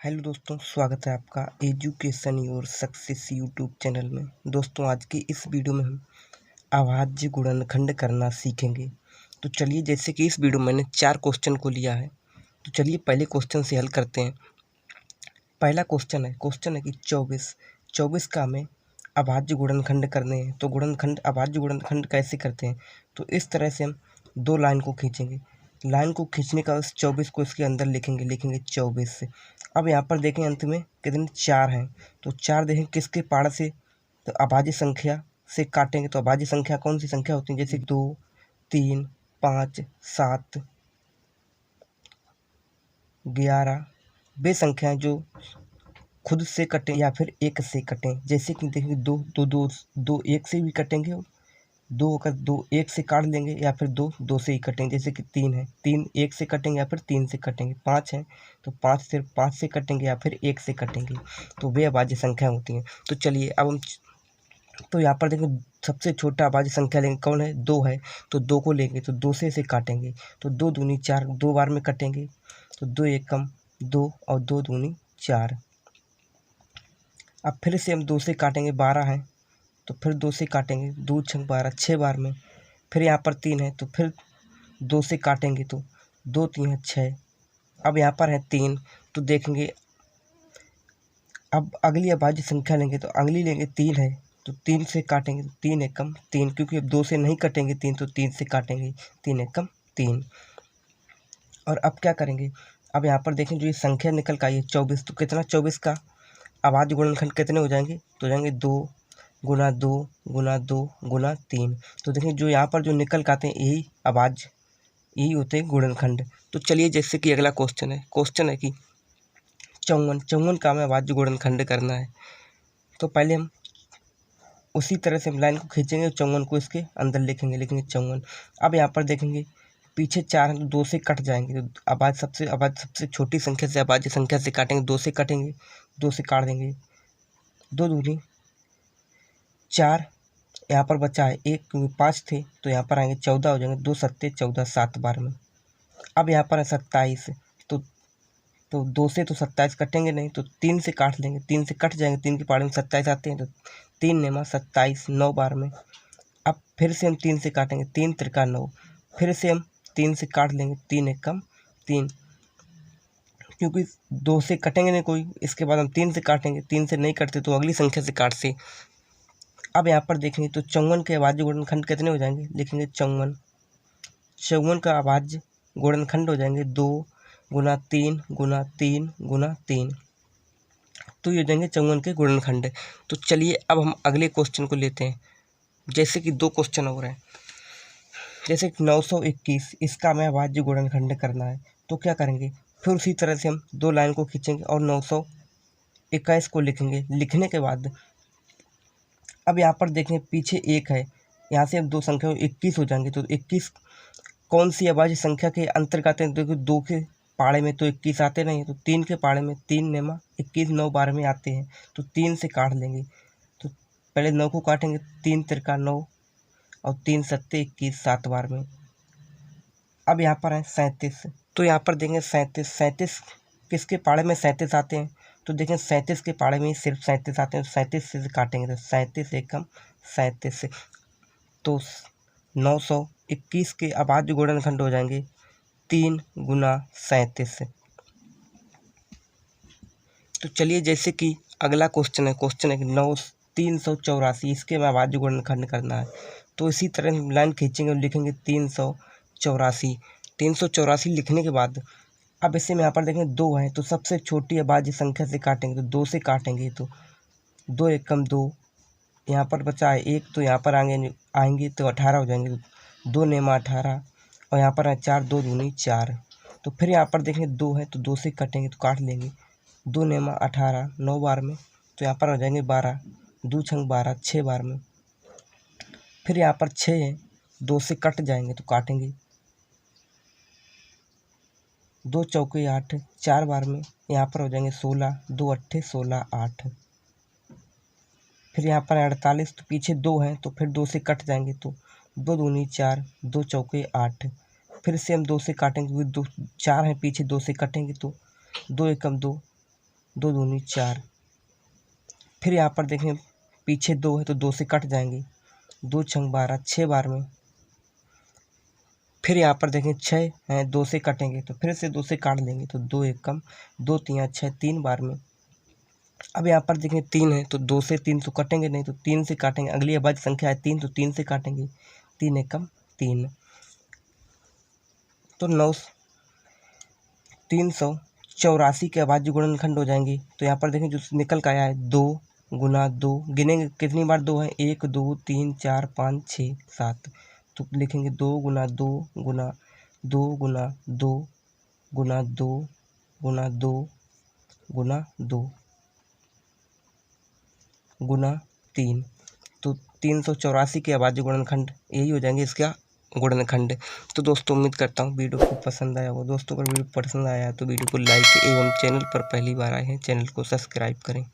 Hello दोस्तों, स्वागत है आपका education your success YouTube channel में। दोस्तों, आज की इस वीडियो में हम अभाज्य गुणनखंड करना सीखेंगे। तो चलिए, जैसे कि इस वीडियो में मैंने 4 क्वेश्चन को लिया है, तो चलिए पहले क्वेश्चन से हल करते हैं। पहला क्वेश्चन है कि 24 का हमें अभाज्य गुणनखंड करने हैं। तो अभाज्य गुणनखंड कैसे करते हैं? तो इस तरह से हम 2 लाइन को खींचेंगे। लाइन को खींचने का उस 24 को इसके अंदर लिखेंगे 24 से। अब यहाँ पर देखें अंत में कितने 4 हैं, तो 4 देखें किसके पार से, तो अभाज्य संख्या से काटेंगे। तो अभाज्य संख्या कौन सी संख्या होती है? जैसे 2, 3, 5, 7, 11 वे संख्याएं जो खुद से कटें या फिर 1 से कटें। जैसे कि देखिए 2 1 से भी कटेंगे, 2 अगर 2 1 से काट लेंगे या फिर 2 से ही कटेंगे। जैसे कि 3 है, 3 1 से कटेंगे या फिर 3 से कटेंगे। 5 है तो 5 सिर्फ 5 से कटेंगे या फिर 1 से कटेंगे। तो वे अभाज्य संख्या होती हैं। तो चलिए अब हम यहाँ पर देखें सबसे छोटा अभाज्य संख्या लेंगे, कौन है? 2 है, तो 2 को लेंगे तो 2 से इसे काटेंगे। तो 2 दूनी 4, 2 बार में कटेंगे। तो 2 एकम 2 और 2 दूनी 4। अब फिर से हम 2 से काटेंगे, 12 है तो फिर 2 से काटेंगे, 2 छंग 12, 6 बार में। फिर यहाँ पर 3 है तो फिर 2 से काटेंगे, तो 2 3 है 6। अब यहाँ पर है 3, तो देखेंगे अब अगली अभाज्य संख्या लेंगे, तो अगली लेंगे 3 है तो 3 से काटेंगे, तो 3 एकम 3, क्योंकि अब 2 से नहीं कटेंगे 3, तो 3 से काटेंगे, 3 एकम 3। और अब क्या करेंगे? अब यहाँ पर देखें जो ये संख्या निकल कर आई है 24, तो कितना 24 का अभाज्य गुणनखंड कितने हो जाएंगे? तो जाएंगे 2 गुना 2 गुना 2 गुना 3। तो देखिए जो यहाँ पर जो निकल कर आते हैं यही होते हैं गुणनखंड। तो चलिए, जैसे कि अगला क्वेश्चन है कि 54 का हमें अभाज्य गुणनखंड करना है। तो पहले हम उसी तरह से हम लाइन को खींचेंगे, 54 को इसके अंदर लिखेंगे 54। अब यहाँ पर देखेंगे पीछे 4 हैं तो 2 से कट जाएंगे। तो अभाज्य सबसे छोटी संख्या से अभाज्य संख्या से काटेंगे, 2 से कटेंगे, 2 से काट देंगे, 2 दूनी 4। यहाँ पर बचा है 1, क्योंकि 5 थे तो यहाँ पर आएंगे 14 हो जाएंगे, 2 सत्ते 14, 7 बार में। अब यहाँ पर है 27, तो 2 से तो 27 कटेंगे नहीं, तो 3 से काट लेंगे, 3 से कट जाएंगे, 3 के पाड़े में 27 आते हैं, तो 3 नेमा 27, 9 बार में। अब फिर से हम 3 से काटेंगे, 3 त्रिका 9। फिर से हम 3 से काट लेंगे, 3 एकम 3, क्योंकि 2 से कटेंगे नहीं कोई, इसके बाद हम 3 से काटेंगे, 3 से नहीं कटते तो अगली संख्या से काट से। अब यहाँ पर देखेंगे तो 54 के अभाज्य गुणनखंड कितने हो जाएंगे? लिखेंगे 54 का अभाज्य गुणनखंड हो जाएंगे 2 गुना 3 गुना 3 गुना 3। तो ये हो जाएंगे 54 के गुणनखंड। तो चलिए अब हम अगले क्वेश्चन को लेते हैं। जैसे कि 2 क्वेश्चन हो रहे हैं, जैसे कि 921, इसका हमें अभाज्य गुणनखंड करना है। तो क्या करेंगे? फिर उसी तरह से हम 2 लाइन को खींचेंगे और 921 को लिखेंगे। लिखने के बाद अब यहाँ पर देखें पीछे 1 है, यहाँ से अब 2 संख्या 21 हो जाएंगे। तो 21 कौन सी अभाज्य संख्या के अंतर्गत आते हैं? देखो 2 के पाड़े में तो 21 आते नहीं, तो 3 के पाड़े में 3 नेमा 21 9 बार में आते हैं, तो 3 से काट लेंगे। तो पहले 9 को काटेंगे, 3 त्रिका 9 और 3 सत्ते 21, 7 बार में। अब यहाँ पर है 37, तो यहाँ पर देखेंगे 37 किसके पाड़े में 37 आते हैं? तो देखें 37 के पाड़े में सिर्फ 37 आते हैं, तो 37 से काटेंगे, तो 37 एकम 37 से। तो 921 के अभाज्य गुणनखंड हो जाएंगे 3 गुना 37 से। तो चलिए, जैसे कि अगला क्वेश्चन है कि 384, इसके में अभाज्य गुणनखंड करना है। तो इसी तरह हम लाइन खींचेंगे और लिखेंगे 384 लिखने के बाद अब इसे में यहाँ पर देखें 2 है, तो सबसे छोटी अभाज्य संख्या से काटेंगे, तो 2 से काटेंगे, तो 2 एकम 2। यहाँ पर बचा है 1, तो यहाँ पर आएंगे तो 18 हो जाएंगे, तो 2 नेमा 18 और यहाँ पर है 4, 2 दूनी 4। तो फिर यहाँ पर देखेंगे 2 है तो 2 से कटेंगे, तो काट लेंगे, 2 नेमा 18 9 बार में, तो यहाँ पर हो जाएंगे 12, 2 छंग 12, 6 बार में। फिर यहाँ पर 6 है, 2 से कट जाएंगे तो काटेंगे, 2 चौके 8, 4 बार में। यहाँ पर हो जाएंगे 16, 2 अट्ठे 16 8। फिर यहाँ पर 48, तो पीछे 2 हैं तो फिर 2 से कट जाएंगे, तो 2 दूनी 4, 2 चौके 8। फिर से हम 2 से काटेंगे, क्योंकि 4 हैं पीछे, 2 से कटेंगे, तो 2 एकम 2, 2 दूनी 4। फिर यहाँ पर देखें पीछे 2 है तो 2 से कट जाएंगे, 2 छंग 12, 6 बार में। फिर यहाँ पर देखें 6 हैं, 2 से कटेंगे तो फिर से 2 से काट लेंगे तो 2 एक कम, 2 तिया 6, 3 बार में। अब यहाँ पर देखें 3 है तो 2 से 3 तो कटेंगे नहीं, तो 3 से काटेंगे। अगली अभाज्य संख्या है 3 तो 3 से काटेंगे, 3 एक कम 3। तो 384 के अभाज्य गुणनखंड हो जाएंगे। तो यहाँ पर देखें जो निकल का आया है 2 गुना 2, गिनेंगे कितनी बार 2 है, 1 2 3 4 5 6 7। तो लिखेंगे 2 गुना 2 गुना 2 गुना 2 गुना 2 गुना 2 गुना 2 गुना 3। तो 384 के अभाज्य गुणनखंड यही हो जाएंगे इसका गुणनखंड। तो दोस्तों उम्मीद करता हूँ वीडियो को पसंद आया होगा। दोस्तों अगर वीडियो पसंद आया तो वीडियो को लाइक एवं चैनल पर पहली बार आए हैं चैनल को सब्सक्राइब करें।